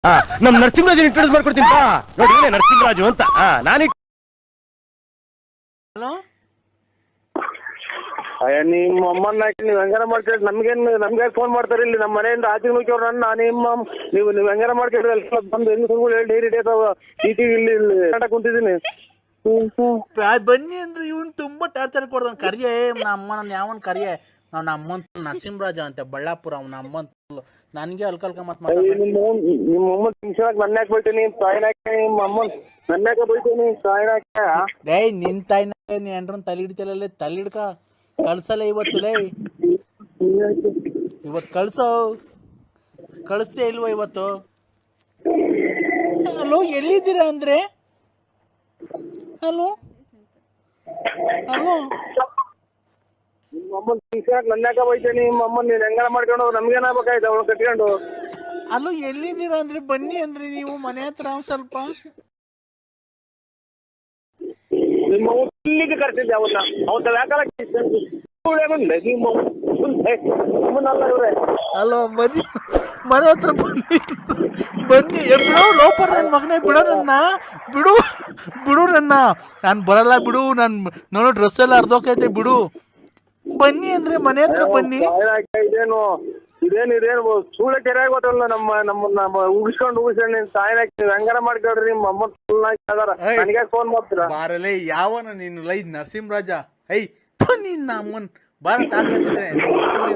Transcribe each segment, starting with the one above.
ನಮ್ ನರಸಿಂಹರಾಜ್ ಇಂಟ್ರೊಡ್ಯೂಸ್ ಮಾಡ್ಕೊಡ್ತೀನಿ ನೋಡಿ, ನರಸಿಂಹರಾಜು ಅಂತ. ನಾನು ಹಲೋ, ನಿಮ್ಮ ಅಮ್ಮನ್ನ ನೀವು ಹೆಂಗಾರ ಮಾಡ್ಕೊಂಡ್ರೆ ನಮ್ಗೆ ಫೋನ್ ಮಾಡ್ತಾರೆ. ಇಲ್ಲಿ ನಮ್ಮ ಮನೆಯಿಂದ ಆಚೆ ನುಗ್ಗಿಯವ್ರು ನನ್ನ ನಿಮ್ಮ ನೀವು ಹೆಂಗಾರ ಮಾಡ್ಕೊಂಡ್ರೆ ಎಲ್ಲ ಬಂದು ಹೆಂಗ್ ಸುಳ್ಳು ಹೇಳಿ ಡೈರಿ ಡೇಟ್ ಇಲ್ಲಿ ಕುಂತಿದ್ದೀನಿ. ಬನ್ನಿ ಅಂದ್ರೆ ಇವನ್ ತುಂಬಾ ಟಾರ್ಚರ್ ಕೊಡ್ದಾನ. ಕರಿಯೇ ನಮ್ಮನ ಯಾವನ್ ಕರಿಯೇ, ನಾವ್ ನಮ್ಮಂತ ನರಸಿಂಹರಾಜ ಅಂತ ಬಳ್ಳಾಪುರ, ಅವ್ನ ನಮ್ಮಂತ ನನ್ಗೆ ಅಲ್ಕಲ್ಕ ಮತ್ ನಿಮ್ಮ ಅಮ್ಮ ತಿನ್ಸಕ್ ನನ್ನ ಯಾಕೆ ಬೈತೀನಿ, ತಾಯಿನಾಕ ನಿಮ್ಮ ಅಮ್ಮ ನನ್ನ ಯಾಕೆ ಬೈತೀನಿ, ತಾಯಿನಾಕ. ಏಯ್ ನಿನ್ ತಾಯಿನ ನೀ ಏನ್ರನ್ ತಲೆ ಹಿಡಿತಲ್ಲ, ತಲೆ ಹಿಡ್ಕ ಕಳ್ಸಲ್ಲ ಇವತ್ತು. ಲೇ ಇವತ್ತು ಕಳಿಸ್ತೇ ಇಲ್ವ ಇವತ್ತು? ಹಲೋ, ಎಲ್ಲಿದ್ದೀರಾ ಅಂದ್ರೆ? ಹಲೋ ಹಲೋ, ನಿಮ್ಮ ಅಮ್ಮನ್ ತಿನ್ಸಕ್ ನನ್ನ ಯಾಕೆ ಬೈತೀನಿ, ನಿಮ್ಮ ಅಮ್ಮನ್ ನೀನ್ ಹೆಂಗಾರ ಮಾಡ್ಕೊಂಡು ನಮ್ಗೇನಾಗ್ಬೇಕಾಯ್ತು ಅವಳು ಕಟ್ಕೊಂಡು. ಅಲ್ಲೋ ಎಲ್ಲಿದ್ದೀರಾ ಅಂದ್ರೆ ಬನ್ನಿ ಅಂದ್ರೆ ನೀವು ಮನೆ ಹತ್ರ ಸ್ವಲ್ಪ. ನಿಮ್ಮ ಇಲ್ಲಿಗೆ ಕರ್ತಿದ್ದೆ ಅವನ್ನ ಯಾಕಲ್ಲ ಅಲ್ಲೋ ಬನ್ನಿ ಮನೆ ಹತ್ರ ಬನ್ನಿ ಬನ್ನಿ. ಬಿಡೋ ಲೋಪರ್ ನನ್ನ ಮಗನೇ, ಬಿಡೋ ನನ್ನ, ಬಿಡು ನನ್ನ, ನಾನು ಬರಲ್ಲ ಬಿಡು. ನಾನು ಡ್ರೆಸ್ ಎಲ್ಲ ಅರ್ಧೋಕೈತೆ ಬಿಡು. ಬನ್ನಿ ಅಂದ್ರೆ ಮನೆ ಹತ್ರ ಬನ್ನಿ. ಇದೇನು ಸೂಳೆ ಕೆರೆ ಗೊತ್ತಲ್ಲ, ನಮ್ಮ ಉಗಿಸ್ಕೊಂಡು ತಾಯಿನ ಹೆಂಗಾರ ಮಾಡ್ಕೊಳ್ರಿ. ನಿಮ್ಮ ಅಮ್ಮ ನನಗೆ ಫೋನ್ ಮಾಡ್ತೀರಾ? ಬಾರಲೇ ಯಾವನ ನೀನು ಲೈ ನರಸಿಂಹರಾಜ. ಐ ನಿನ್ನ ಅಮ್ಮನ್ ಬಾರ ತಾಕತ್ತಿದ್ರೆ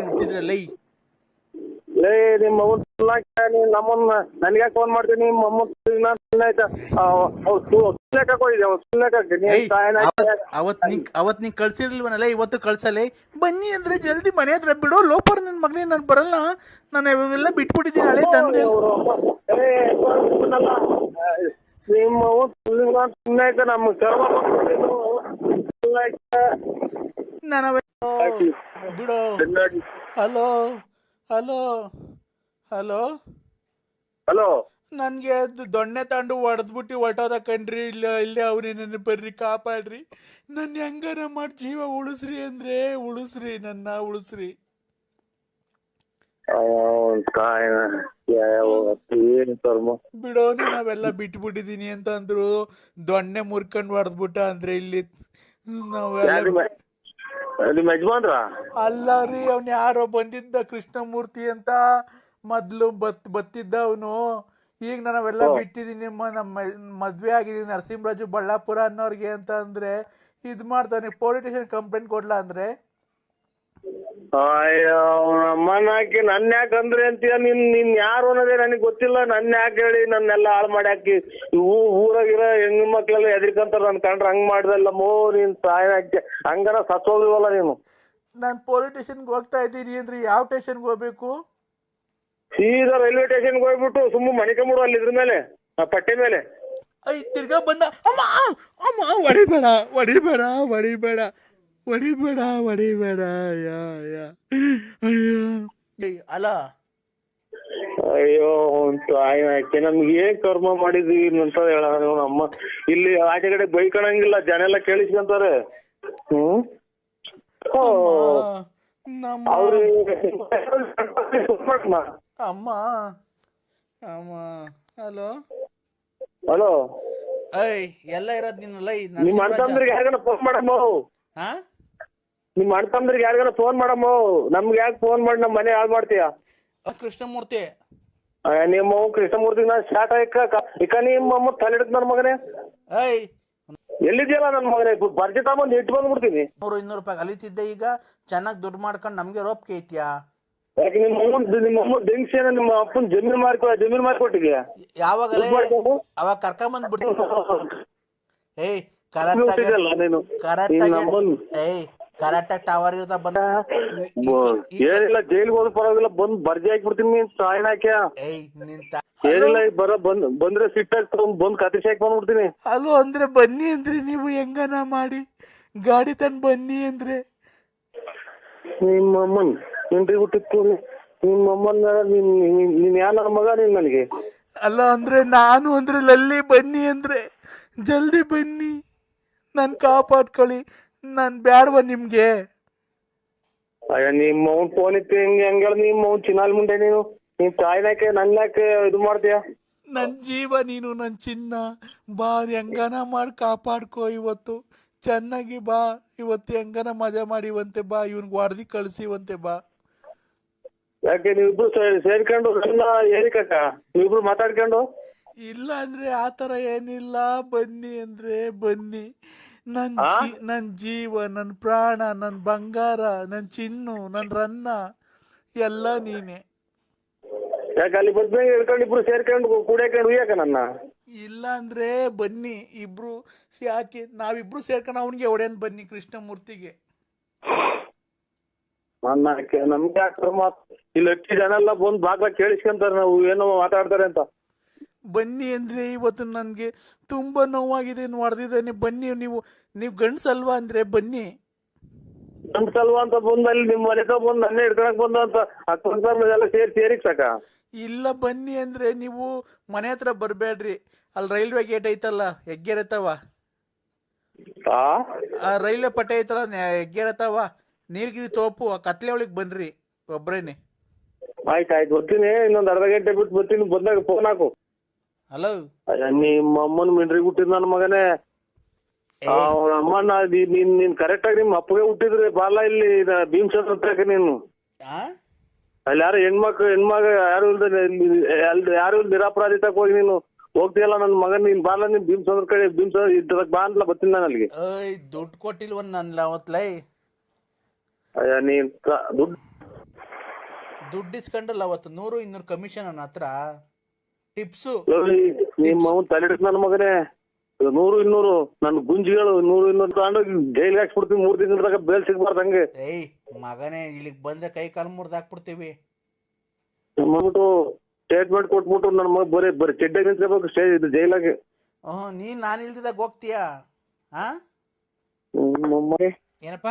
ಹುಟ್ಟಿದ್ರೆ ಲೈ ನಿಮ್ಮ ನಮ್ಮನ್ನ ನನಗೆ ಫೋನ್ ಮಾಡ್ತೀನಿ. ನಿಮ್ಮ ಅಮ್ಮ ಅವತ್ ನೀ ಕಳ್ಸಿರ್ಲಿಲ್ವನಲ್ಲ, ಇವತ್ತು ಕಳ್ಸಲೇ. ಬನ್ನಿ ಅಂದ್ರೆ ಜಲ್ದಿ ಮನೆ ಹತ್ರ ಬಿಡು. ಲೋಪರ್ ನನ್ನ ಮಗನೇ, ನಾನು ಬರಲ್ಲ, ನಾನು ಇವೆಲ್ಲ ಬಿಟ್ಬಿಟ್ಟಿದ್ದೀನಿ ಹಳೆ ತಂದೆ. ಬಿಡು. ಹಲೋ ಹಲೋ ಹಲೋ ಹಲೋ, ನನ್ಗೆ ದೊಣ್ಣೆ ತಾಂಡು ಹೊಡೆದ್ಬಿಟ್ಟು ಹೊಟ್ಟೋದ ಕಣ್ರಿ. ಇಲ್ಲೇ ಅವ್ರಿ, ನನ್ನ ಬರ್ರಿ ಕಾಪಾಡ್ರಿ, ನನ್ನ ಹೆಂಗಾರ ಮಾಡಿ ಜೀವ ಉಳಿಸ್ರಿ ಅಂದ್ರೆ ಉಳಿಸ್ರಿ, ನನ್ನ ಉಳಿಸ್ರಿ. ಬಿಡೋದು, ನಾವೆಲ್ಲ ಬಿಟ್ಬಿಟ್ಟಿದೀನಿ ಅಂತ ಅಂದ್ರು. ದೊಣ್ಣೆ ಮುರ್ಕೊಂಡ್ ಹೊಡೆದ್ಬಿಟ್ಟ ಅಂದ್ರೆ ಇಲ್ಲಿ ನಾವೆಲ್ಲ. ಅಲ್ಲ ರೀ, ಅವ್ನ ಯಾರೋ ಬಂದಿದ್ದ ಕೃಷ್ಣಮೂರ್ತಿ ಅಂತ, ಮೊದ್ಲು ಬತ್ತಿದ್ದ ಅವನು. ಈಗ ನಾವೆಲ್ಲ ಬಿಟ್ಟಿದೀನಿ, ನಮ್ಮ ಮದ್ವೆ ಆಗಿದೀನಿ ನರಸಿಂಹರಾಜು ಬಳ್ಳಾಪುರ ಅನ್ನೋರ್ಗೆ ಅಂತ ಅಂದ್ರೆ ಇದ್ ಮಾಡ್ತಾನೆ. ಪೊಲೀಸ್ ಸ್ಟೇಷನ್ ಕಂಪ್ಲೇಂಟ್ ಕೊಡ್ಲಾ ಅಂದ್ರೆ? ಅಮ್ಮನ ಹಾಕಿ ನನ್ನ ಯಾಕೆ ಅಂದ್ರೆ ಅಂತೀಯ? ನಿನ್ ಯಾರು ಅನ್ನೋದೇ ನನಗೆ ಗೊತ್ತಿಲ್ಲ. ನನ್ನ ಯಾಕೆ ಹೇಳಿ ನನ್ನೆಲ್ಲ ಹಾಳು ಮಾಡಿ ಹಾಕಿ ಊರಾಗಿರೋ ಹೆಣ್ಣು ಮಕ್ಳೆಲ್ಲ ಎದ್ರಿಕಂತಾರ. ನನ್ ಕಂಡ್ರೆ ಹಂಗ್ ಮಾಡ್ದಲ್ಲ ಮೋ, ನೀನ್ ತಾಯಿ ಹಾಕಿ ಹಂಗಾರ ಸತ್ತೋಗಿಲ್ವಲ್ಲ ನೀನು. ನಾನ್ ಪೊಲೀಸ್ ಸ್ಟೇಷನ್ಗೆ ಹೋಗ್ತಾ ಇದ್ದೀನಿ ಅಂದ್ರೆ ಯಾವ ಸ್ಟೇಷನ್ಗೆ ಹೋಗ್ಬೇಕು? ಸೀದಾ ರೈಲ್ವೆ ಸ್ಟೇಷನ್ಗೆ ಹೋಗ್ಬಿಟ್ಟು ಸುಮ್ಮ ಮಣಿಕಂಬಿಡು ಅಲ್ಲಿ ಇದ್ರ ಮೇಲೆ, ಪಟ್ಟೆ ಮೇಲೆ. ತಿರ್ಗಾ ಬಂದ. ಅಮ್ಮ ಅಮ್ಮ, ಹೊಡಿಬೇಡ ಹೊಡಿಬೇಡ ಹೊಡಿಬೇಡ ಹೊಡಿಬೇಡ ಹೊಡಿಬೇಡ. ಅಲ್ಲ ಅಯ್ಯೋ ಆಯ್ಕೆ ನಮ್ಗೆ ಏನ್ ಕರ್ಮ ಮಾಡಿದ್ವಿ ಅಂತ ಹೇಳ. ಅಮ್ಮ ಇಲ್ಲಿ ಆಚೆ ಕಡೆ ಬೈಕಣಂಗಿಲ್ಲ, ಜನ ಎಲ್ಲ ಕೇಳಿಸ್ಕೊಂತಾರೆ. ಅಮ್ಮ ಅಮ್ಮ. ಹಲೋ ಹಲೋ, ಎಲ್ಲ ಇರೋದ್ ನೀನು ಲೈ. ನಿಮ್ ಅಣ್ತಂದ್ರಿಗೆ ಯಾರಿಗಾನ ಫೋನ್ ಮಾಡಮ್ಮ, ನಿಮ್ ಅಣ್ತಂದ್ರಿಗೆ ಯಾರಿಗಾನ ಫೋನ್ ಮಾಡಮ್ಮ. ನಮ್ಗೆ ಯಾಕೆ ಫೋನ್ ಮಾಡಿ ನಮ್ ಮನೆ ಹಾಳು ಮಾಡ್ತೀಯ? ಕೃಷ್ಣಮೂರ್ತಿ, ನಿಮ್ಮ ಕೃಷ್ಣಮೂರ್ತಿ ನಾನು ಸ್ಟಾರ್ಟ್ ಇಕ್ಕ ನಿಮ್ಮ ತಲೆ ಹಿಡಿದ್ ನನ್ ಮಗನೇ. ಎಲ್ಲಿದ್ಯಲ್ಲ ನನ್ ಮಗನೇ, ಬರ್ಜಿತ ಬಂದು ಇಟ್ಟು ಬಂದ್ಬಿಡ್ತೀನಿ. 100-200 ರೂಪಾಯಿ ಕಲಿತಿದ್ದೆ, ಈಗ ಚೆನ್ನಾಗಿ ದುಡ್ಡು ಮಾಡ್ಕೊಂಡು ನಮ್ಗೆ ರೋಪ್ಗೆ ಐತಿಯಾ? ಯಾಕೆ ನಿಮ್ಮ ಡೆಂಗ್ಸಿ ನಿಮ್ಮ ಅಪ್ಪನ ಜಮೀನು ಮಾರ್ಕೊಟ್ಟಿದ್ಯಾ? ಯಾವಾಗಲೇ ಅವಾಗ ಕರ್ಕೊಂಬಂದ್ ಬಿಡ್ತೀನಿ. ಕರೆಕ್ಟಾಗಿ ಟವರ್ ಇರ್ತಾ ಬಂದ ಏನಿಲ್ಲ, ಜೈಲ್ಗೆ ಹೋದ್ ಪರವಾಗಿಲ್ಲ, ಬಂದ್ ಬರ್ಜಿ ಹಾಕ್ಬಿಡ್ತೀನಿ. ಸಾಯಣ ಹಾಕ್ಯ ಏನಿಲ್ಲ, ಬಂದ್ರೆ ಸಿಟ್ಟಾಗಿ ಬಂದ್ ಕತ್ತಿಸಿ ಹಾಕಿ ಬಂದ್ಬಿಡ್ತೀನಿ. ಅಲ್ಲೋ ಅಂದ್ರೆ ಬನ್ನಿ ಅಂದ್ರೆ ನೀವು ಹೆಂಗನ ಮಾಡಿ ಗಾಡಿ ತಂದ್ ಬನ್ನಿ ಅಂದ್ರೆ ನಿಮ್ಮಮ್ಮನ್ ಏನ್ರಿ ಹುಟ್ಟಿತ್ತು? ನಿಮ್ಮಮ್ಮನ ನೀನ್ ಯಾರ ನನ್ನ ಮಗ ನೀನ್ ನನಗೆ? ಅಲ್ಲ ಅಂದ್ರೆ ನಾನು ಅಂದ್ರೆ ಲಲ್ಲಿ ಬನ್ನಿ ಅಂದ್ರೆ ಜಲ್ದಿ ಬನ್ನಿ, ನನ್ ಕಾಪಾಡ್ಕೊಳ್ಳಿ, ನಾನ್ ಬ್ಯಾಡ್ವ ನಿಮ್ಗೆ. ಅಯ್ಯ ನಿಮ್ಮ ಫೋನ್ ಇತ್ತು ಹೆಂಗೆ ಹಂಗ ನಿಮ್ಮ ಚಿನ್ನಾಲ್ ಮುಂದೆ ನೀನ್ ತಾಯಿನಾಕೆ ನನ್ನಾಕೆ ಇದು ಮಾಡ್ತೀಯ? ನನ್ನ ಜೀವ ನೀನು, ನನ್ನ ಚಿನ್ನ. ಬಾ ಹೆಂಗನ ಮಾಡಿ ಕಾಪಾಡ್ಕೋ. ಇವತ್ತು ಚೆನ್ನಾಗಿ ಬಾ. ಇವತ್ತು ಹೆಂಗನ ಮಜಾ ಮಾಡಿವಂತೆ ಬಾ. ಇವನ್ಗೆ ಹೊಡೆದಿ ಕಳಿಸಿವಂತೆ ಬಾ. ಯಾಕೆ ನೀವಿಬ್ರು ಸೇರ್ಕೊಂಡು ನನ್ನ ಏರಿಕಕ್ಕ ನೀವಿಬ್ರು ಮಾತಾಡ್ಕೊಂಡು? ಇಲ್ಲ ಅಂದ್ರೆ ಆತರ ಏನಿಲ್ಲ. ಬನ್ನಿ ಅಂದ್ರೆ ಬನ್ನಿ. ನನ್ನ ಜೀವ, ನನ್ನ ಪ್ರಾಣ, ನನ್ನ ಬಂಗಾರ, ನನ್ನ ಚಿನ್ನು, ನನ್ನ ರನ್ನ ಎಲ್ಲ ನೀನೆ. ಯಾಕೆ ಅಲ್ಲಿ ಬದ್ಮೇಲೆ ಹಿಡ್ಕೊಂಡು ಇಬ್ರು ಸೇರ್ಕೊಂಡು ಕುಡಿಯಕೊಂಡು ಉಯ್ಯಾಕ ನನ್ನ? ಇಲ್ಲ ಅಂದ್ರೆ ಬನ್ನಿ ಇಬ್ರು. ಯಾಕೆ ನಾವಿಬ್ರು ಸೇರ್ಕೊಂಡು ಅವನಿಗೆ ಹೊಡೆಯನ್ ಬನ್ನಿ ಕೃಷ್ಣಮೂರ್ತಿಗೆ. ನಮ್ಗೆ ಯಾಕೆ ಇಲ್ಲಿ ಹೆಚ್ಚು ಜನ ಎಲ್ಲ ಬಂದು ಬಾಗ್ಲ ಕೇಳಿಸ್ಕೊಂತಾರೆ ನಾವು ಏನೋ ಮಾತಾಡ್ತಾರೆ ಅಂತ. ಬನ್ನಿ ಅಂದ್ರೆ ಇವತ್ತು ನನಗೆ ತುಂಬಾ ನೋವಾಗಿದೆ, ಹೊಡೆದಿದ್ದಾನೆ. ಬನ್ನಿ. ನೀವು ಗಂಡ್ಸಲ್ವಾ ಅಂದ್ರೆ ಬನ್ನಿ. ಗಂಡ್ಸಲ್ವಾ ಅಂತ ಬಂದು ಅಲ್ಲಿ ನಿಮ್ಮ ಮನೆ ಬಂದು ನನ್ನೇ ಹಿಡ್ಕೊಳಕ್ ಬಂದ ಅಂತ ಎಲ್ಲ ಸೇರಿಕ್ ಸಾಕ? ಇಲ್ಲ ಬನ್ನಿ ಅಂದ್ರೆ ನೀವು ಮನೆ ಹತ್ರ ಬರಬೇಡ್ರಿ. ಅಲ್ಲಿ ರೈಲ್ವೆ ಗೇಟ್ ಐತಲ್ಲ, ಹೆಗ್ಗೆರತವ, ಆ ರೈಲ್ವೆ ಪಟ್ಟೆ ಐತಲ್ಲ, ಹೆಗ್ಗೆರತವ, ನೀಲಗಿರಿ ತೋಪು, ಆ ಕತ್ಲೆ ಒಳಗೆ ಬನ್ರಿ ಒಬ್ರೇನೆ. ಆಯ್ತು ಬರ್ತೀನಿ. ಇನ್ನೊಂದು ಅರ್ಧ ಗಂಟೆ ಬಿಟ್ಟು ಬರ್ತೀನಿ. ಬಂದಾಗ ಫೋನ್ ಹಾಕು. ಹಲೋ, ನಿಮ್ಮ ಅಮ್ಮನ ಮಿಂಡ್ರಿ ಹುಟ್ಟಿದ್ ನನ್ನ ಮಗನೇ. ಅಮ್ಮನ ನೀನ್ ಕರೆಕ್ಟ್ ಆಗಿ ನಿಮ್ಮ ಅಪ್ಪಗೆ ಹುಟ್ಟಿದ್ರೆ ಬಾಲ ಇಲ್ಲಿ ಭೀಮಸಂದ್ರ ನೀನು. ಅಲ್ಲಿ ಯಾರು ಹೆಣ್ಮಗ ಯಾರು ಯಾರು ನಿರಾಪರಾಧಿ ತಕ ಹೋಗಿ ನೀನು ಹೋಗ್ತೀಯಲ್ಲ ನನ್ನ ಮಗನ್. ನೀನ್ ಬಾಲ ನೀನ್ ಭೀಮಸಂದ್ರ ಕಡೆ ಭೀಮಸಂದ್ರ ಬಾ ಅಂತ ಬರ್ತೀನಿ ನಾನು ಅಲ್ಲಿಗೆ. ದುಡ್ಡು ಕೊಟ್ಟಿಲ್ವ ನನ್ಲ ಅವತ್ಲೈ? ನೀನ್ ದುಡ್ಡು ಇಸ್ಕೊಂಡಲ್ಲ ಅವತ್ತು 100-200 ಕಮಿಷನ್ ನನ್ನ ಹತ್ರ ಟಿಪ್ಸು. ನಿಮ್ಮ ಅವನ್ ತಲೆ ನನ್ನ ಮಗನೇ. 100-200 ನನ್ ಗುಂಜಿಗಳು 100-200 ತಗೊಂಡೋಗಿ ಜೈಲ್ಗೆ ಹಾಕ್ಸ್ಬಿಡ್ತೀವಿ. 3 ತಿಂಗಳ ಬೇಲ್ ಸಿಗ್ಬಾರ್ದು ಹಂಗೆ. ಏಯ್ ಮಗನೇ, ಇಲ್ಲಿಗೆ ಬಂದ್ರೆ ಕೈ ಕಾಲು ಮುರ್ದಾಕ್ಬಿಡ್ತೀವಿ. ಮಾಡ್ಬಿಟ್ಟು ಸ್ಟೇಟ್ಮೆಂಟ್ ಕೊಟ್ಬಿಟ್ಟು ನನ್ನ ಮಗ ಬರೀ ಚೆಡ್ಡಾಗಿ ನಿಂತ್ಕೋಬೇಕು ಇದು ಜೈಲಾಗೆ. ನೀನ್ ನಾನು ಇಲ್ದಿದಾಗ ಹೋಗ್ತೀಯಾ? ಏನಪ್ಪ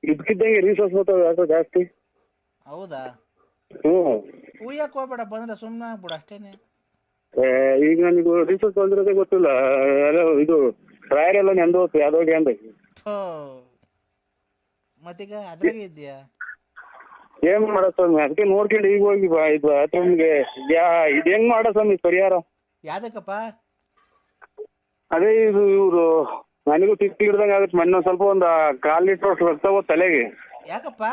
ಇದಕ್ಕಿದ್ದಂಗೆ ರೀಸೋರ್ಸ್ ಬರ್ತಾವೆ ಜಾಸ್ತಿ. ಹೌದಾ? ಉಯ್ಯಕ್ ಹೋಗ್ಬೇಡ, ಬಂದ್ರೆ ಸುಮ್ಮನೆ ಆಗ್ಬಿಡ ಅಷ್ಟೇನೆ. ಈಗ ನನಗೆ ರೀಸೋರ್ಸ್ ಬಂದಿರೋದೇ ಗೊತ್ತಿಲ್ಲ. ಇದು ರಾಯರ್ ಎಲ್ಲ ನೆಂದು ಹೋಗ್ತು ಯಾವ್ದೋಗಿ ಅಂದ. ಮತ್ತೀಗ ಅದ್ರಾಗೆ ಇದೆಯಾ? ಏನ್ ಮಾಡೋ ಸ್ವಾಮಿ, ಅದಕ್ಕೆ ನೋಡ್ಕೊಂಡು ಈಗ ಹೋಗಿ ಇದು ನಿಮ್ಗೆ ಇದು ಹೆಂಗ್ ಮಾಡೋ ಸ್ವಾಮಿ ಪರಿಹಾರ? ಯಾವ್ದಕ್ಕಪ್ಪ? ಅದೇ ಇದು ಇವ್ರು ನನಗೂ ತಿಪ್ಪಿ ಹಿಡ್ದಂಗ ಆಗುತ್ತೆ. ಮೊನ್ನೆ ಸ್ವಲ್ಪ ಒಂದು 1/4 ಲೀಟರ್ ರಕ್ತ ಹೋದ್ ತಲೆಗೆ. ಯಾಕಪ್ಪ?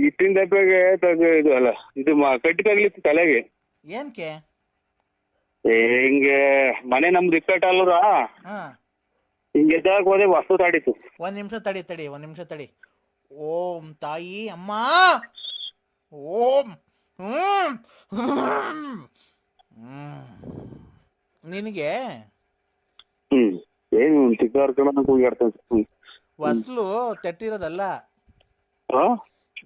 ಹಿಟ್ಟಿನ ದಪ್ಪೆಗೆ ಇದು ಅಲ್ಲ ಇದು ಕಟ್ಟಿ ತಗ್ಲಿತ್ತು ತಲೆಗೆ. ಏನ್ಕೆ? ಹಿಂಗೆ ಮನೆ ನಮ್ದು ಇಕ್ಕಟ್ಟಲ್ರ, ಹಿಂಗೆ ಎದ್ದಾಗ ಹೋದೆ ವಸ್ತು ತಾಡಿತ್ತು. ಒಂದ್ ನಿಮಿಷ ತಡಿ. ಓಂ ತಾಯಿ ಅಮ್ಮ ಓಂ. ನಿನಗೆ ಏನು ಕೂಗಾಡ್ತಾನೆ. ವಸ್ಲು ತೆಟ್ಟಿರೋದಲ್ಲ,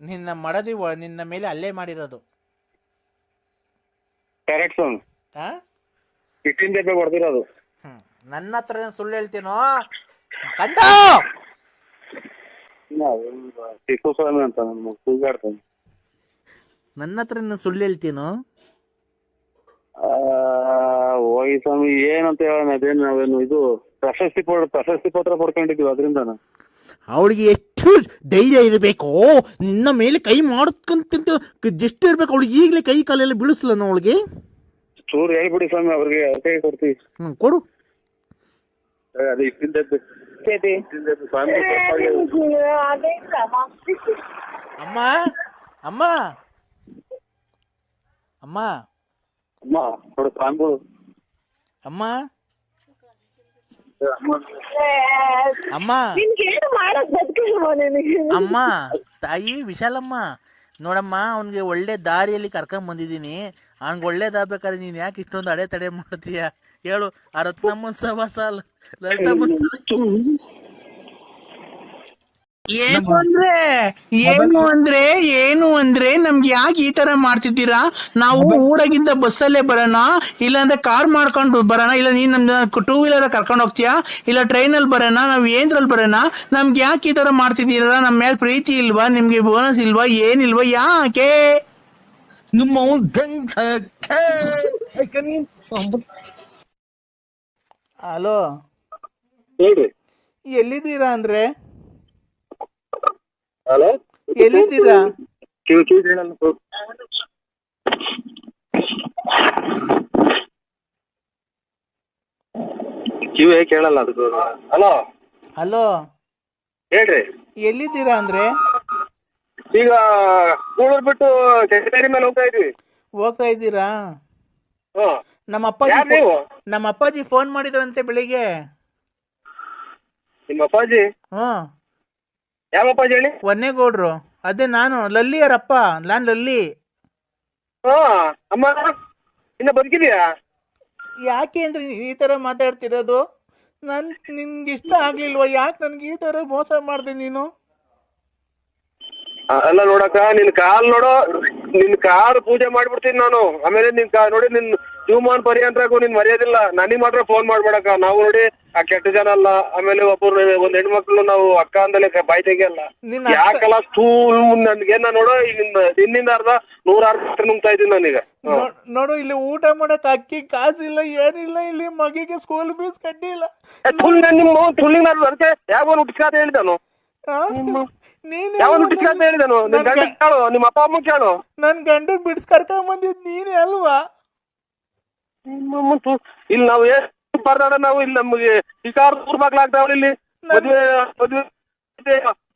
ನಿನ್ನ ಮಡದಿ ನಿನ್ನ ಮೇಲೆ ಅಲ್ಲೇ ಮಾಡಿರೋದು. ಕರೆಕ್ಟ್ ಹಿಟ್ಟಿನ ಹೊಡೆದಿರೋದು. ನನ್ನ ಹತ್ರ ಸುಳ್ಳು ಹೇಳ್ತೀನೋ ಕಂದ? ಸ್ವಾಮಿ ಅಂತ ಕೂಗಾಡ್ತಾನೆ. ನನ್ನ ಹತ್ರ ಸುಳ್ಳು ಹೇಳ್ತೀನೋ? ಹೋಗಿ ಸ್ವಾಮಿ ಏನಂತ ಹೇಳೋಣ. ಅದೇನು ನಾವೇನು ಇದು ಪ್ರಶಸ್ತಿ ಪತ್ರ ಪಡ್ಕೊಂಡಿದ್ವಿ ಅದರಿಂದ. ಅವಳಿಗೆ ಎಷ್ಟು ಧೈರ್ಯ ಇರಬೇಕು, ನಿನ್ನ ಮೇಲೆ ಕೈ ಮಾಡ್ಕೊಂತ ಎಷ್ಟು ಇರ್ಬೇಕು ಅವಳಿಗೆ. ಈಗಲೇ ಕೈ ಕಾಲೆಲ್ಲ ಬೀಳಿಸ್ಲ ಅವಳಿಗೆ. ಚೂರು ಹೇಳ್ಬಿಡಿ ಸ್ವಾಮಿ ಅವ್ರಿಗೆ, ಕೈ ಕೊಡ್ತೀವಿ. ಕೊಡು. ಅದೇ ಅಮ್ಮ ಅಮ್ಮ ಅಮ್ಮ ಅಮ್ಮ ನೋಡು ಸ್ವಾಮಿಗಳು. ಅಮ್ಮ ಅಮ್ಮ ಅಮ್ಮ ತಾಯಿ ವಿಶಾಲಮ್ಮ ನೋಡಮ್ಮ, ಅವನಿಗೆ ಒಳ್ಳೆ ದಾರಿಯಲ್ಲಿ ಕರ್ಕೊಂಡ್ ಬಂದಿದ್ದೀನಿ. ಅವ್ನಿಗೆ ಒಳ್ಳೇದಾಗ್ಬೇಕಾದ್ರೆ ನೀನ್ ಯಾಕೆ ಇಷ್ಟೊಂದು ಅಡೆತಡೆ ಮಾಡ್ತೀಯ ಹೇಳು? ಆ ರತ್ನಮ್ಮನ್ ಸವಾಸ ಅಲ್ಲ, ಲಲಿತಮ್ಮನ್. ಏನು ಅಂದ್ರೆ ನಮ್ಗೆ ಯಾಕೆ ಈ ತರ ಮಾಡ್ತಿದ್ದೀರಾ? ನಾವು ಊರಾಗಿಂದ ಬಸ್ಸಲ್ಲೇ ಬರೋಣ, ಇಲ್ಲಾಂದ್ರೆ ಕಾರ್ ಮಾಡ್ಕೊಂಡು ಬರೋಣ, ಇಲ್ಲ ನೀನ್ ನಮ್ನ 2 ವೀಲರ್ ಕರ್ಕೊಂಡು ಹೋಗ್ತೀಯಾ, ಇಲ್ಲ ಟ್ರೈನಲ್ಲಿ ಬರೋಣ, ನಾವ್ ಏನ್ರಲ್ಲಿ ಬರೋಣ? ನಮ್ಗೆ ಯಾಕೆ ಈ ತರ ಮಾಡ್ತಿದ್ದೀರಾ? ನಮ್ಮ ಮೇಲೆ ಪ್ರೀತಿ ಇಲ್ವಾ? ನಿಮ್ಗೆ ಬೋನಸ್ ಇಲ್ವಾ? ಏನಿಲ್ವಾ? ಯಾಕೆ? ಹಲೋ, ಎಲ್ಲಿದ್ದೀರಾ ಅಂದ್ರೆ? ಹಲೋ, ಎಲ್ಲಿದ್ದೀರಾ? ಕಿವಿ ಕೇಳಲ್ಲ ಅದಕ್ಕೆ. ಹಲೋ ಹಲೋ, ಹೇಳ್ರಿ. ಎಲ್ಲಿದ್ದೀರಾ ಅಂದ್ರೆ? ಈಗ ಕೂಳೂರ್ ಬಿಟ್ಟು ಚಂದ್ರಗಿರಿ ಮೇಲೆ ಹೋಗ್ತಾ ಇದ್ದೀರಾ? ಹ್ಮ್. ನಮ್ಮ ನೀವು? ಅಪ್ಪಾಜಿ ಫೋನ್ ಮಾಡಿದ್ರಂತೆ ಬೆಳಿಗ್ಗೆ. ನಿಮ್ಮ ಅಪ್ಪಾಜಿ? ಹ್ಮ್. ಯಾವ ಅಪ್ಪಾಜಿ ಹೇಳಿ? ಒನ್ನೇಗೌಡ್ರು. ಅದೇ ನಾನು ಲಲ್ಲಿಯರಪ್ಪ, ನಾನ್ ಲಲ್ಲಿ. ಅಮ್ಮ ಇನ್ನ ಬದುಕಿದ್ಯಾ? ಯಾಕೆ ಅಂದ್ರೆ ನೀನ್ ಈ ತರ ಮಾತಾಡ್ತಿರೋದು? ನಿನ್ಗೆ ಇಷ್ಟ ಆಗ್ಲಿಲ್ವಾ? ಯಾಕೆ ನನ್ಗೆ ಈ ತರ ಮೋಸ ಮಾಡ್ದೆ ನೀನು? ಅಲ್ಲ ನೋಡಕ್ಕ, ನಿನ್ ಕಾಲ್ ಪೂಜೆ ಮಾಡ್ಬಿಡ್ತೀನಿ ನಾನು. ಆಮೇಲೆ ನೋಡಿ ನಿನ್ ಜೀವಮಾನ್ ಪರ್ಯಂತರಾಗೂ ನೀನ್ ಮರ್ಯಾದಿಲ್ಲ. ನನಗ್ ಮಾತ್ರ ಫೋನ್ ಮಾಡ್ಬೇಡಕ್ಕ. ನಾವು ನೋಡಿ ಆ ಕೆಟ್ಟ ಜನ ಅಲ್ಲ. ಆಮೇಲೆ ಒಂದ್ ಹೆಣ್ಮಕ್ಳು ನಾವು ಅಕ್ಕ ಅಂದಲೇ ಬಾಯ್ ತೆಗಿಯಲ್ಲ. ಯಾಕಲ್ಲ ನನ್ಗೇನ ನೋಡು, ಈಗ ನಿನ್ನಿಂದ ಅರ್ಧ 106 ನುಂಗ್ತಾ ಇದ್ದೀನಿ ನಾನೀಗ. ನೋಡು, ಇಲ್ಲಿ ಊಟ ಮಾಡಕ್ ಅಕ್ಕಿ ಕಾಸಿಲ್ಲ, ಏನಿಲ್ಲ. ಇಲ್ಲಿ ಮಗಿಗೆ ಸ್ಕೂಲ್ ಫೀಸ್ ಕಟ್ಟಿಲ್ಲ. ಯಾವ ಹುಟ್ಟಿಸ್ಕಾತ ಹೇಳಿದಾನು? ಯಾವ ಹುಟ್ಟಿಸ್ಕಾತ ಹೇಳಿದಾನು? ನಿನ್ ಗಂಡ ಕೇಳು, ನಿಮ್ಮ ಅಪ್ಪ ಅಮ್ಮ ಕೇಳು. ನನ್ ಗಂಡನ್ ಬಿಡ್ಸ್ ಕರ್ಕೊಂಡ್ ಬಂದಿದ್ ನೀನೇ ಅಲ್ವಾ? ಇಲ್ಲಿ ನಾವು ಎಷ್ಟು ಬರ್ದಾಡ, ನಾವು ಇಲ್ಲಿ ನಮ್ಗೆ ಶಿಕಾರ ಊರ್ ಬಾಗ್ಲಾಗ್ತಾವ. ಇಲ್ಲಿ ಮದ್ವೆ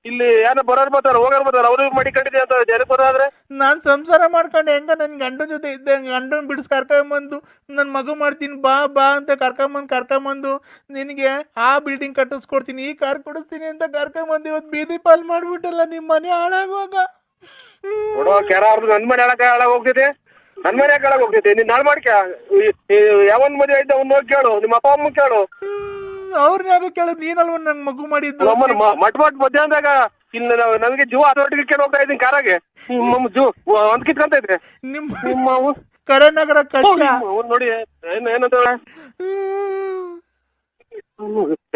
ಇಲ್ಲಿ ಏನೋ ಬರೋರ್ ಬರ್ತಾರ, ಹೋಗೋರ್ ಬರ್ತಾರ. ಅವ್ರಿಗೆ ಮಾಡಿಕೊಂಡಿದೆ ಅಂತ ಜನ ಬರೋದ್ರೆ ನಾನ್ ಸಂಸಾರ ಮಾಡ್ಕೊಂಡು ಹೆಂಗ ನನ್ ಗಂಡನ ಜೊತೆ ಇದ್ದೆ. ಗಂಡನ್ ಬಿಡಿಸ್ ಕರ್ಕೊಂಬಂದು ನನ್ ಮಗು ಮಾಡ್ತೀನಿ ಬಾ ಅಂತ ಕರ್ಕೊಂಬಂದು ನಿನಗೆ ಆ ಬಿಲ್ಡಿಂಗ್ ಕಟ್ಟಿಸ್ಕೊಡ್ತೀನಿ, ಈ ಕಾರ್ ಕೊಡಿಸ್ತೀನಿ ಅಂತ ಕರ್ಕೊಂಬಂದು ಇವತ್ತು ಬೀದಿ ಪಾಲ್ ಮಾಡ್ಬಿಟ್ಟಲ್ಲ. ನಿಮ್ ಮನೆ ಹಾಳಾಗುವಾಗ ನೋಡೋ ಕೆರ ನನ್ ಮನೆ ಹಾಳಾಗ ಹೋಗ್ತೈತೆ. ನನ್ ಮನೆ ಹಾಳಾಗ ಹೋಗ್ತೈತೆ. ನೀನ್ ನಾಳೆ ಮಾಡ್ಕ ಯಾವನ್ ಮದುವೆ ಆಯ್ತು ಅವ್ನು ಹೋಗಿ ಕೇಳು, ನಿಮ್ಮ ಅಪ್ಪ ಅಮ್ಮ ಕೇಳು. ಅವ್ರನ್ಯಾಗ ಕೇಳೋದು? ನೀನಲ್ವ ನನ್ ಮಗು ಮಾಡಿದ್ದು? ಮಟ್ ಮಧ್ಯಾಹ್ನದಾಗ ಇಲ್ಲಿ ನನಗೆ ಜೀವ ಅದರೊಟ್ಟಿಗೆ ಕಿತ್ಕೊಂಡು ಹೋಗ್ತಾ ಇದ್ದೀನಿ ಕಾರಾಗೆ. ಜೀವ ಒಂದ್ ಕಿತ್ಕೊಂತ ಇದ್ರೆ ನಿಮ್ಮ ಕರೆನಗರ ನೋಡಿ ಏನಂತ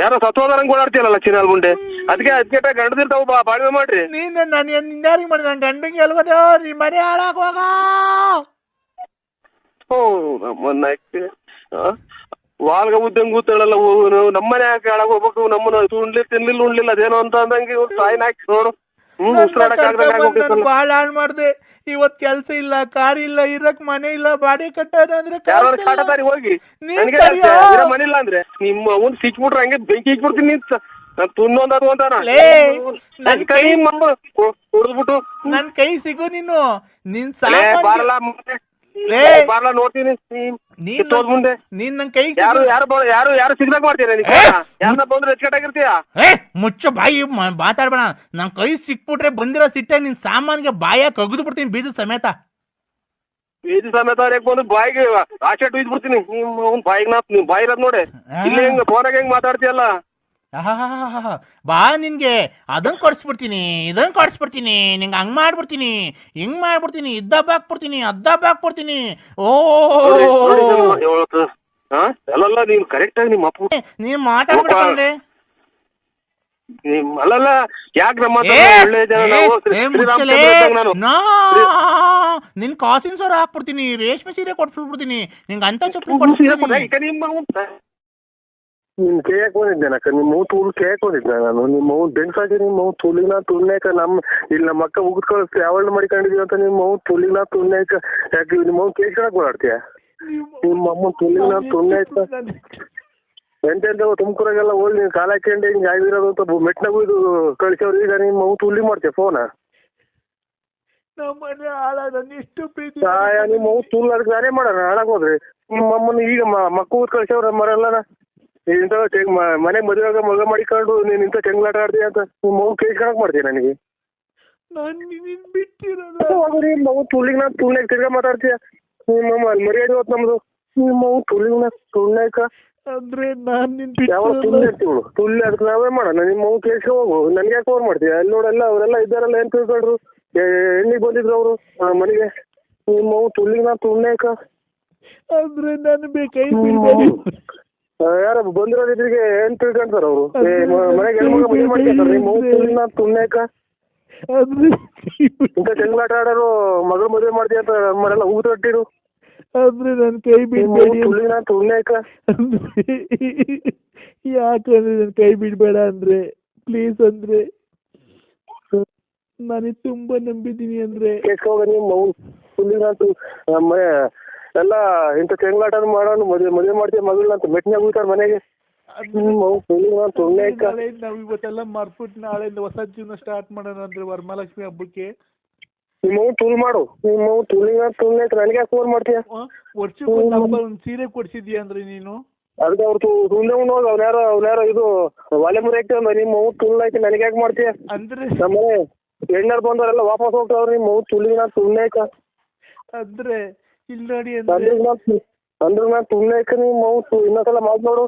ಯಾರೋ ಸತ್ವದಂಗ್ ಓಡಾಡ್ತೀಯಲ್ಲ ಚಿನ್ನಾಲ್ ಮುಂಡೆ. ಅದಕ್ಕೆ ಗಂಡದಿರ್ತಾವ ಬಾಳ್ವೆ ಮಾಡ್ರಿ. ನೀನ್ ನಾನು ಇನ್ಯಾರಿಗೆ ಮಾಡಿದ? ನನ್ ಗಂಡಂಗೆ ಅಲ್ವದ ನೀ ಮನೆ ಹಾಳಾಗುವಾಗ. ವಾಲ್ಗ ಉದ್ದಂಗ್ ಕೂತಾಳಲ್ಲ, ನಮ್ಮನೆ ಯಾಕೆ ಹಾಳಾಗ ಹೋಗ್ಬೇಕು? ನಮ್ಮನ್ನ ತಿನ್ಲಿಲ್ಲ ಅದೇನೋ ಅಂತ ಅಂದಂಗೆ ಸಾಯಿನ ಹಾಕಿ ನೋಡು. ಬಾಳ ಹಾಳ್ ಮಾಡ್ದೆ. ಇವತ್ ಕೆಲ್ಸ ಇಲ್ಲ, ಕಾರ್ ಇಲ್ಲ, ಇರಕ್ ಮನೆ ಇಲ್ಲ, ಬಾಡಿ ಕಟ್ಟೋದ ಅಂದ್ರೆ ಕಾಟದಾರಿ ಹೋಗಿ ಮನೆ ಇಲ್ಲ ಅಂದ್ರೆ ನಿಮ್ಮ ಅವ್ನ್ ಸಿಕ್ಬಿಟ್ರೆ ಹಂಗೆ ಬೆಂಕಿ ಇಕ್ಬಿಡ್ತೀನಿ. ತುನ್ನೊಂದದು ಅಂತ ಹೊಡೆದ್ಬಿಟ್ಟು ನನ್ ಕೈ ಸಿಗು ನೀನು. ನಿನ್ ಬಾರಲ್ಲ ನೋಡ್ತೀನಿ. ನೀನ್ ನನ್ ಕೈ ಯಾರು ಸಿಗ್ದಾಗ ಮಾಡ್ತೀರ? ಯಾರನ್ನ ಬಂದ್ರೆ ಎಚ್ಕಟ್ಟಾಗಿರ್ತೀಯ? ಮುಚ್ಚ ಬಾಯಿ ಮಾತಾಡ್ಬೇಡ. ನನ್ ಕೈ ಸಿಕ್ಬಿಟ್ರೆ ಬಂದಿರೋ ಸಿಟ್ಟ ನಿನ್ ಸಾಮಾನ್ಗೆ ಬಾಯ ಕಗದು ಬಿಡ್ತೀನಿ, ಬೀಜ ಸಮೇತ. ಬೀಜ ಸಮೇತ ಬಂದು ಬಾಯಿಗೆ ಆಚೆ ಉಯ್ದು ಬಿಡ್ತೀನಿ. ಅವ್ನ್ ಬಾಯಿಗೆ ಬಾಯಿ ಇರೋದ್ ನೋಡಿ. ಇಲ್ಲಿ ಹೆಂಗ್ ಫೋನಾಗ ಹೆಂಗ್ ಮಾತಾಡ್ತೀಯಲ್ಲ? ಬಾ, ನಿನ್ಗೆ ಅದನ್ ಕೊಡ್ಸ್ಬಿಡ್ತೀನಿ, ಇದನ್ ಕೊಡ್ಸ್ಬಿಡ್ತೀನಿ, ನಿಂಗೆ ಹಂಗ್ ಮಾಡ್ಬಿಡ್ತೀನಿ, ಹಿಂಗ್ ಮಾಡ್ಬಿಡ್ತೀನಿ, ಇದ್ದಬ್ಬ ಹಾಕ್ಬಿಡ್ತೀನಿ, ಅದ್ದಬ್ಬ ಹಾಕ್ಬಿಡ್ತೀನಿ. ಓ ಅಲ್ಲಲ್ಲ, ನೀನ್ ಕರೆಕ್ಟ್ ಆಗಿ ನಿಮ್ಮ ಅಪ್ಪ ನೀವ್ ಮಾತಾಡ್ಬಿಡ್ತಂದ್ರೆ ಅಲ್ಲಲ್ಲ. ಯಾಕೆ ನಮ್ಮ ಒಳ್ಳೆ ಜನ ನಿನ್ ಕಾಸಿನ ಸರ ಹಾಕ್ಬಿಡ್ತೀನಿ, ರೇಷ್ಮೆ ಸೀರೆ ಕೊಡ್ಸ್ಬಿಡ್ತೀನಿ, ನಿಂಗೆ ಅಂತ ಚಪ್ಪಲಿ ಕೊಡ್ಸ್ಬಿಡ್ತೀನಿ. ನಿನ್ ಕೇಕ್ ಬಂದಿದ್ದೇನಕ್ಕ? ನಿಮ್ಮ ತೂಲ್ ಕೇಕ್ ಬಂದಿದ್ದೆ ನಾನು. ನಿಮ್ಮ ಬೆನ್ಸಾಗಿ ನಿಮ್ಮ ತುಲಿನ ತುಳ್ನೇಕ ಇಲ್ಲಿ ನಮ್ಮ ಅಕ್ಕ ಉಗಿದ್ ಕಳಿಸ್ತೀವಿ ಯಾವಳು ಮಾಡಿಕೊಂಡಿದೀವಿ ಅಂತ. ನಿಮ್ಮ ತುಲಿನ ತುಳ್ನೇಕ ಯಾಕೆ ನಿಮ್ಮ ಕೇಕ್ ಹಾಕಿ ಓಡಾಡ್ತೀಯ? ನಿಮ್ಮ ಅಮ್ಮ ತುಲಿನ ತುಳ್ನೇಕ ಎಂತೆಂತ ತುಮಕೂರಾಗೆಲ್ಲ ಹೋಗಿ ನೀನ್ ಕಾಲ ಹಾಕೊಂಡು ಹಿಂಗೆ ಆಗಿರೋದು ಅಂತ ಮೆಟ್ನಾಗೂ ಇದು ಕಳಿಸೋರು. ಈಗ ನಿಮ್ಮ ತುಲಿ ಮಾಡ್ತೀಯ ಫೋನ? ನಿಮ್ಮ ತುಲ್ ಅದಕ್ಕೆ ನಾನೇ ಮಾಡೋಣ ಹಾಳಾಗೋದ್ರಿ. ನಿಮ್ಮ ಅಮ್ಮನ ಈಗ ಮಕ್ಕ ಊದ್ ಕಳ್ಸವ್ರ ಮರೆಲ್ಲ ಇಂಥ ಮನೆ ಮದುವೆಯಾಗ ಮಗ ಮಾಡಿಕೊಂಡು ನೀನ್ ಇಂಥ ಚೆಂಗ್ಲಾಟ ಆಡ್ತೀಯ ಅಂತ ನಿಮ್ಮ ಮಗು ಕೇಸ್ ಕಣಕ್ ಮಾಡ್ತೀಯ ನನಗೆ. ಮಗು ತುಳಿಗ್ ನಾ ತುಳ್ನಾಗ ತಿರ್ಗಾ ಮಾತಾಡ್ತೀಯ. ನಿಮ್ಮ ಮರ್ಯಾದೆ ಹೋತ್ ನಮ್ದು. ನಿಮ್ಮ ಮಗು ತುಳಿಗ್ ನಾ ತುಳ್ನಾಕ ಅಂದ್ರೆ ನಾನ್ ಯಾವ ತುಳ್ಳಿ ಇರ್ತೀವಳು ತುಳ್ಳಿ ಅದಕ್ಕೆ ನಾವೇ ಮಾಡೋಣ. ನಿಮ್ಮ ಮಗು ಕೇಸ್ಗೆ ಹೋಗು, ನನ್ಗೆ ಯಾಕೆ ಫೋನ್ ಮಾಡ್ತೀಯ? ಅಲ್ಲಿ ನೋಡೆಲ್ಲ ಅವರೆಲ್ಲ ಇದ್ದಾರಲ್ಲ, ಏನ್ ತಿಳ್ಕೊಂಡ್ರು? ಎಣ್ಣಿಗೆ ಬಂದಿದ್ರು ಅವರು ಮನೆಗೆ. ನಿಮ್ಮ ಮಗು ತುಳ್ಳಿಗ್ ನಾ ತುಳ್ನಾಕ ಅಂದ್ರೆ ನಾನು ಕೈ ಯಾರ ಬಂದಿರೋದಿದ್ರಿಗೆ ಏನ್ ತಿಳ್ಕೊಂತಾರ ಅವರು? ಮನೆಗೆ ಹೆಣ್ಮಗ ಮದುವೆ ಮಾಡ್ಕೊಂತಾರ. ನಿಮ್ಮ ತುಳಿನ ತುಳ್ನಾಕ ಇಂಥ ಚೆಂಗ್ಲಾಟ ಆಡೋರು ಮಗಳು ಮದುವೆ ಮಾಡ್ತೀಯ ಅಂತ ನಮ್ಮನೆಲ್ಲ ಹೂ ತೊಟ್ಟಿರು. ಅಂದ್ರೆ ನನ್ ಕೈ ಬಿಡ್ಬೇಡಿ. ತುಳಿನ ತುಳ್ನಾಕ ಯಾಕಂದ್ರೆ ನನ್ ಕೈ ಬಿಡ್ಬೇಡ ಅಂದ್ರೆ ಪ್ಲೀಸ್. ಅಂದ್ರೆ ನನಗೆ ತುಂಬಾ ನಂಬಿದೀನಿ. ಅಂದ್ರೆ ಕೇಸ್ಕೋಗ ನಿಮ್ಮ ತುಳಿನ ಎಲ್ಲ ಇಂಥ ಚೆಂಗ್ಲಾಟ ಮಾಡೋಣ. ಮದುವೆ ಮಾಡ್ತೀಯ ಮಗಳನ್ನ ಅಂತ ಮೆಟ್ನಾಗ ಹೋಗ್ತಾರ ಮನೆಗೆ. ನಾವ್ ಇವತ್ತೆಲ್ಲ ಮರ್ಬಿಟ್ಟು ನಾಳೆಯಿಂದ ಹೊಸ ಜೀವನ ಸ್ಟಾರ್ಟ್ ಮಾಡೋಣ ಅಂದ್ರೆ ವರಮಹಾಲಕ್ಷ್ಮಿ ಹಬ್ಬಕ್ಕೆ ನಿಮ್ಮ ತುಲ್ ಮಾಡು ನಿಮ್ಮ ತುಳಿನ ನನಗೆ ಫೋನ್ ಮಾಡ್ತೀಯ ವರ್ಷಕ್ಕೆ ಒಂದ್ ಸೀರೆ ಕೊಡ್ಸಿದ್ಯಾ ಅಂದ್ರೆ ನೀನು ಅದಕ್ಕೆ ಅವ್ರು ತುಳ್ದೆ ಹೋಗಿ ಅವ್ನ್ಯಾರೋ ಇದು ಒಲೆ ಮುರಿ ಹಾಕ್ತೇವೆ ನಿಮ್ಮ ತುಳ್ಳ ಐತಿ ನನಗೆ ಯಾಕೆ ಮಾಡ್ತೀಯ ಅಂದ್ರೆ ನಮ್ಮನೆ ಹೆಣ್ಣರ್ ಬಂದವರೆಲ್ಲ ವಾಪಸ್ ಹೋಗ್ತಾವ್ರಿ ನಿಮ್ಮ ತುಳ್ಳಿಕ ಅಂದ್ರೆ ಇಲ್ಲಿ ನೋಡಿ ಅಂದ್ರೆ ನಾನು ತುಳ್ಳಿಕ ನಿಮ್ಮ ಇನ್ನೊಂದ್ಸಲ ಮಾತು ನೋಡು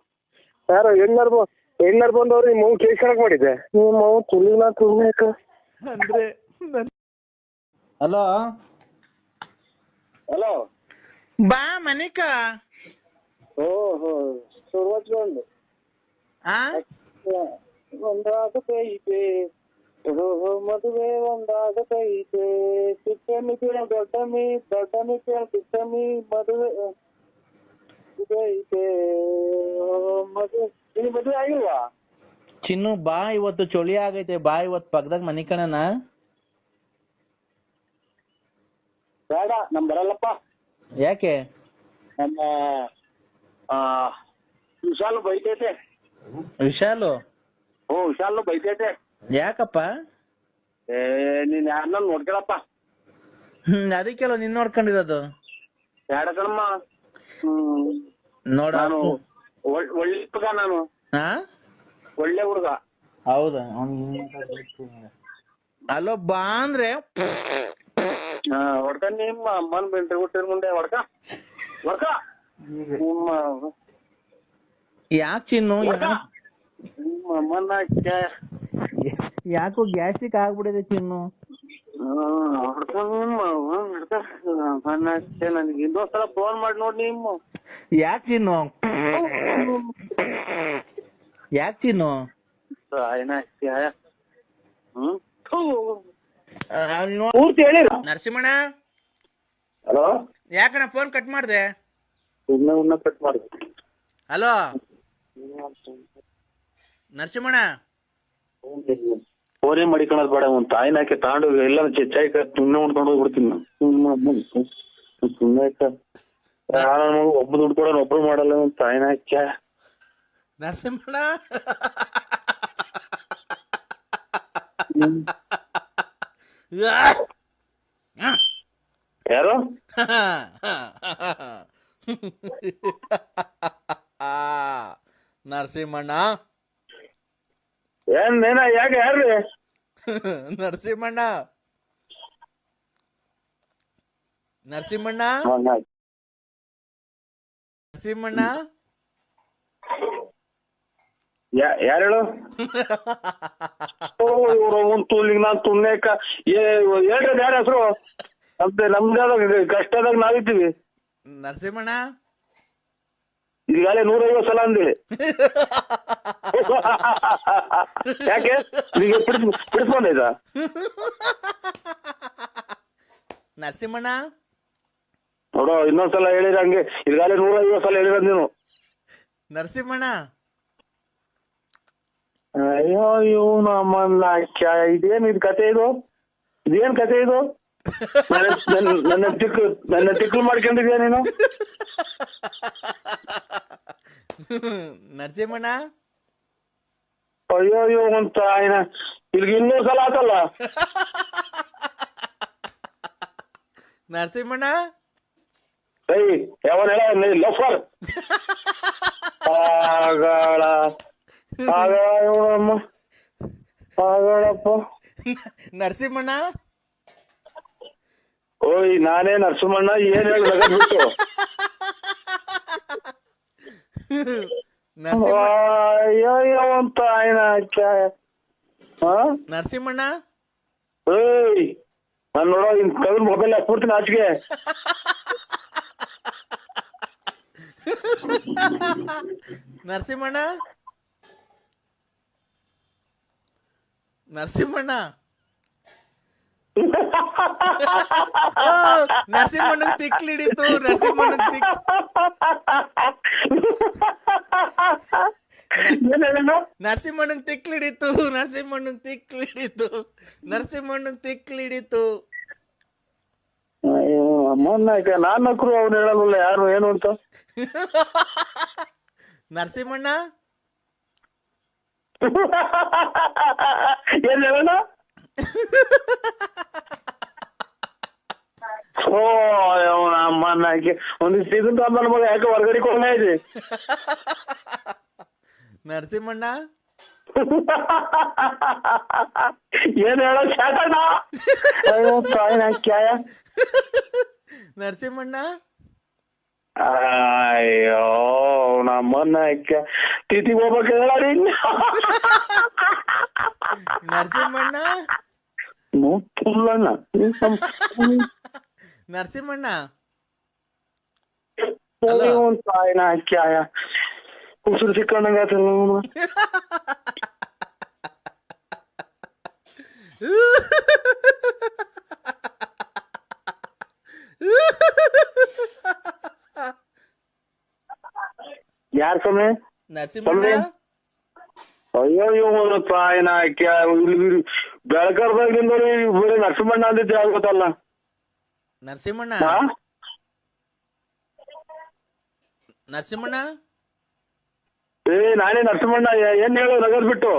ಯಾರೋ ಹೆಣ್ಣರ್ ಬಂದವ್ರು ನಿಮ್ಮ ಕೇಳ್ಕೊಳಕ್ ಮಾಡಿದ್ದೆ ನಿಮ್ಮ ತುಳ್ಳಿಕ ಅಂದ್ರೆ ಹಲೋ ಹಲೋ ಬಾ ಮನಿಕ ಓಹೋ ಶುರುವಾಚ್ಕೊಂಡು ಒಂದಾಗತೈತೆ ಓಹೋ ಮದುವೆ ಒಂದಾಗತೈತೆ ಚಿಕ್ಕಮ್ಮಿ ಕೇಳ ದೊಡ್ಡಮ್ಮಿ ಕೇಳ ಚಿಕ್ಕಮ್ಮಿ ಮದುವೆ ಐತೆ ಮದುವೆ ಆಗಿಲ್ವಾ ಚಿನ್ನು ಬಾ ಇವತ್ತು ಚಳಿ ಆಗೈತೆ ಬಾ ಇವತ್ತು ಪಕ್ಕದಾಗ ಮನಿ ಕಣನ ಬೇಡ ನಮ್ ಬರಲ್ಲಪ್ಪ ಯಾಕೆ ನಮ್ಮ ವಿಶಾಲು ಬೈತೈತೆ ವಿಶಾಲು ವಿಶಾಲು ಬೈತೈತೆ ಯಾಕಪ್ಪ ನೀನ್ ಯಾರನ್ನ ನೋಡ್ಕೊಳಪ್ಪ ಅದಕ್ಕೆಲ್ಲ ನಿನ್ ನೋಡ್ಕೊಂಡಿರೋದು ಬೇಡ ಕಣಮ್ಮ ನೋಡ ನಾನು ಒಳ್ಳೆ ಹುಡುಗ ನಾನು ಒಳ್ಳೆ ಹುಡುಗ ಹೌದಾ ಅಲೋ ಬಾ ಅಂದ್ರೆ ಹೊಡ್ಕ ನಿಮ್ಮ ಅಮ್ಮನ ಬೆಂಟ್ರಿ ಹುಟ್ಟಿರ ಮುಂದೆ ಹೊಡ್ಕ ನಿಮ್ಮ ಯಾಕೆ ಚಿನ್ನು ನಿಮ್ಮ ಅಮ್ಮನ ಯಾಕೋ ಗ್ಯಾಸ್ಟ್ರಿಕ್ ಆಗ್ಬಿಡಿದೆ ಚಿನ್ನು ಹೊಡ್ಕ ನಿಮ್ಮ ಹೊಡ್ಕ ನನಗೆ ಇನ್ನೊಂದ್ಸಲ ಫೋನ್ ಮಾಡಿ ನೋಡಿ ನಿಮ್ಮ ಯಾಕೆ ಚಿನ್ನು ಪೂರ್ತಿ ಹೇಳಿ ನರಸಿಂಹಣ್ಣ ಹಲೋ ಯಾಕಣ್ಣ ಫೋನ್ ಕಟ್ ಮಾಡ್ದೆ ಇನ್ನ ಕಟ್ ಮಾಡಿ ಹಲೋ ನರಸಿಂಹಣ್ಣ ಫೋನೇ ಮಾಡಿಕೊಳ್ಳೋದು ಬೇಡ ಒಂದು ತಾಯಿನ ಹಾಕಿ ತಗೊಂಡು ಎಲ್ಲ ಚಾಯ್ ಸುಮ್ಮನೆ ಉಣ್ಕೊಂಡು ಹೋಗ್ಬಿಡ್ತೀನಿ ಸುಮ್ಮನೆ ಒಬ್ಬ ದುಡ್ಡು ಕೊಡೋಣ ಒಬ್ರು ಮಾಡಲ್ಲ ಒಂದು ತಾಯಿನ ಹಾಕ್ಯ ನರಸಿಂಹಣ್ಣ ಯಾರು ನರಸಿಂಹಣ್ಣ ಏನ ಯಾಕೆ ಯಾರ್ರಿ ನರಸಿಂಹಣ್ಣ ನರಸಿಂಹಣ್ಣ ನರಸಿಂಹಣ್ಣ ಯಾರು ಹೇಳು ನಾನ್ ತುಣ್ಣೇಕ ಹೇಳ್ರಿ ಯಾರ ಹೆಸರು ನಮ್ದಾದ ಕಷ್ಟದಾಗ ನಾವಿದ್ದೀವಿ ನರಸಿಂಹಣ್ಣ ಈಗಾಗಲೇ 150 ಸಲ ಅಂದೇಳಿ ಯಾಕೆ ನಿಮಗೆ ಬಿಡಿಸ್ಕೊಂಡೈತ ನರಸಿಂಹಣ್ಣ ನೋಡೋ ಇನ್ನೊಂದ್ಸಲ ಹೇಳಿರ ಹಂಗೆ ಈಗಾಗಲೇ 150 ಸಲ ಹೇಳಿರ ನೀನು ನರಸಿಂಹಣ್ಣ ಅಯ್ಯೋ ಇವನು ಅಮ್ಮನ್ನ ಇದೇನ್ ಇದು ಕತೆ ಇದೇನ್ ಕತೆ ಇದು ನನ್ನ ತಿಕ್ಕು ಮಾಡ್ಕೊಂಡಿದ್ಯಾ ನೀನು ನರಸಿಂಹಣ್ಣ ಅಯ್ಯೋ ಅಂತ ಇಲ್ಲಿಗೆ 200 ಸಲ ಆತಲ್ಲ ನರಸಿಂಹಣ್ಣ ಯಾವನ್ ಹೇಳ ಲಫರ್ ಇವನಮ್ಮ ಆಗಳಪ್ಪ ನರಸಿಂಹಣ್ಣ ಓಯ್ ನಾನೇ ನರಸಿಂಹಣ್ಣ ಏನ್ ಹೇಳ್ಬಿಟ್ಟು ಅಂತ ನರಸಿಂಹಣ್ಣ ಏಯ್ ನಾನ್ ನೋಡೋ ಇನ್ ಕವಿನ ಮೊಬೈಲ್ ಹಾಕ್ಬಿಡ್ತೀನಿ ಆಚೆಗೆ ನರಸಿಂಹಣ್ಣ ನರಸಿಂಹಣ್ಣ ನರಸಿಂಹಣ್ಣನ್ ತಿಕ್ಲಿಡಿತು ನರಸಿಂಹಣ್ಣನ್ ತಿಕ್ಲಿಡಿತು ಅಯ್ಯೋ ಅಮ್ಮನಾಯ್ಕ ನಾನ್ ನಕ್ರು ಅವ್ನು ಹೇಳಲ್ಲ ಯಾರು ಏನು ಅಂತ ನರಸಿಂಹಣ್ಣ ಏನ್ ಹೇಳೋಣ? ಓ ಅಮ್ಮನಾಕಿ ಒಂದಿಷ್ಟು ಇದನ್ನ ನನ್ನ ಮಗ ಯಾಕೆ ಹೊರಗಡೆ ಕೊಂಡ ಇದೆ. ನರಸಿಂಹಣ್ಣ ಏನ್ ಹೇಳೋ ಶಾಟಣ್ಣ? ಅಯ್ಯೋ ತಾಯಿನಾಕ್ಯಾಯ. ನರಸಿಂಹಣ್ಣ ಅಯ್ಯೋ ನಮ್ಮನ್ನ ತಿಥಿಗೆ ಹೋಗ್ಬೇಕು ಹೇಳಿ. ನರಸಿಂಹಣ್ಣ ಮುಲ್ಲಣ್ಣ ನರಸಿಂಹಣ್ಣ ತಾಯಿನಾಕ್ಯಾಯ ಉಸಿರು ಸಿಕ್ಕಂಡಂಗಾತಲ್ಲ. ಯಾರ್ ಸಮಯ? ನರಸಿಂಹಣ್ಣ ಅಯ್ಯೋ ಇವನು ತಾಯಿನಾಕ್ಯ ಬೆಳಕರ್ದಾಗಿಂದ ಬರೀ ನರಸಿಂಹಣ್ಣ ಅಂದಿದ್ದೆ ಆಗ್ಬೇಕಲ್ಲ. ನರಸಿಂಹಣ್ಣ ನರಸಿಂಹಣ್ಣ ಏ ನಾನೇ ನರಸಿಂಹಣ್ಣ. ಏನ್ ಹೇಳು ನಗದ್ ಬಿಟ್ಟು?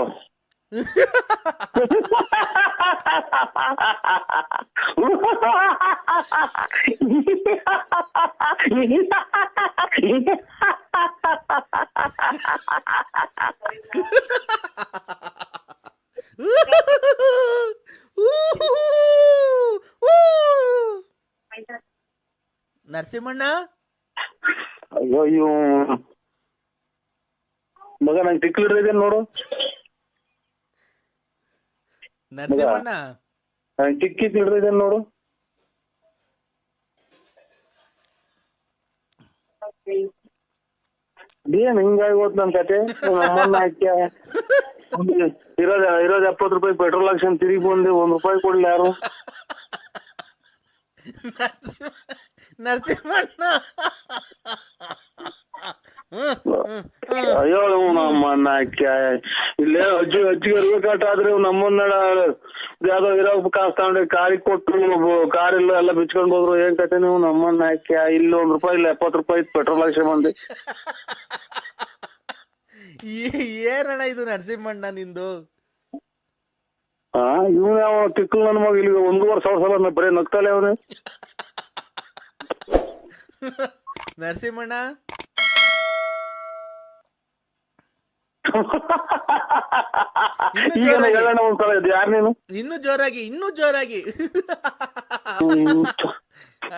ನರಸಿಂಹಣ್ಣ ಅಯ್ಯೋ ಇವ್ ಮಗ ನಂಗೆ ತಿಕ್ಲಿಡ್ರಿದೆ ನೋಡು. ನರಸಿಂಹಣ್ಣ ನಂಗೆ ತಿಕ್ಕಿ ತಿಳ್ರಿದೆ ನೋಡು. ಏನ್ ಹಿಂಗಾಗಿ ಹೋತ್ ನನ್ ಕತೆ. ನಮ್ಮನ್ನ ಹಾಕ್ಯ ಇರೋದ್ 70 ರೂಪಾಯಿ ಪೆಟ್ರೋಲ್ ಹಾಕ್ಸನ್ ತಿರುಗಿ ಬಂದೆ. ₹1 ಕೊಡ್ಲಿ ಯಾರು? ನರಸಿಂಹಣ್ಣ ಅಯ್ಯೋ ನಮ್ಮನ್ನ ಹಾಕ್ಯ ಇಲ್ಲೇ ಅಜ್ಜಿಗೆ ಇರ್ಬೇಕಾಟ ಆದ್ರೆ ನಮ್ಮನ್ನ ಯಾವ್ದೋ ಇರೋ ಕಾಸು ತಗೊಂಡ್ರೆ ಕಾರಿಗೆ ಕೊಟ್ಟು ಕಾರ್ ಇಲ್ಲ ಎಲ್ಲ ಬಿಚ್ಕೊಂಡ್ ಹೋದ್ರು. ಏನ್ ಕತೆ ನೀವು? ನಮ್ಮನ್ನ ಹಾಕ್ಯ ಇಲ್ಲಿ ₹1 ಇಲ್ಲ ₹70 ಪೆಟ್ರೋಲ್ ಹಾಕ್ಸ ಬಂದೆ. ಏನಣ್ಣ ಇದು ನರಸಿಂಹಣ್ಣ ನಿಂದು? ಇವ್ನ ಯಾವ ತಿಕ್ಕಲ್ ನನ್ ಮಗ ಇಲ್ಲಿ 1.5 ಸಾವಿರ ಸಲ ಬರೀ ನಗ್ತಾಲೆ ಅವನೇ. ನರಸಿಂಹಣ್ಣ ಹೇಳೋಣ ಒಂದ್ಸಲ ಇದು ಯಾರು ನೀನು? ಇನ್ನೂ ಜೋರಾಗಿ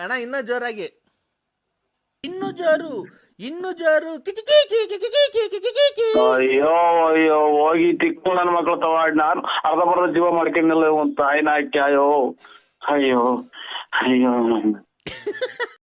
ಅಣ್ಣ, ಇನ್ನೂ ಜೋರಾಗಿ, ಇನ್ನೂ ಜೋರು. ಅಯ್ಯೋ ಅಯ್ಯೋ ಹೋಗಿ ತಿಕ್ಕು ನನ್ನ ಮಕ್ಳು ತವಾಡ್. ನಾನು ಅರ್ಧ ಜೀವ ಮಾಡ್ಕೊಂಡಿಲ್ಲ. ಒಂದು ತಾಯಿನ ಹಾಕ್ಯಾಯೋ. ಅಯ್ಯೋ ಅಯ್ಯೋ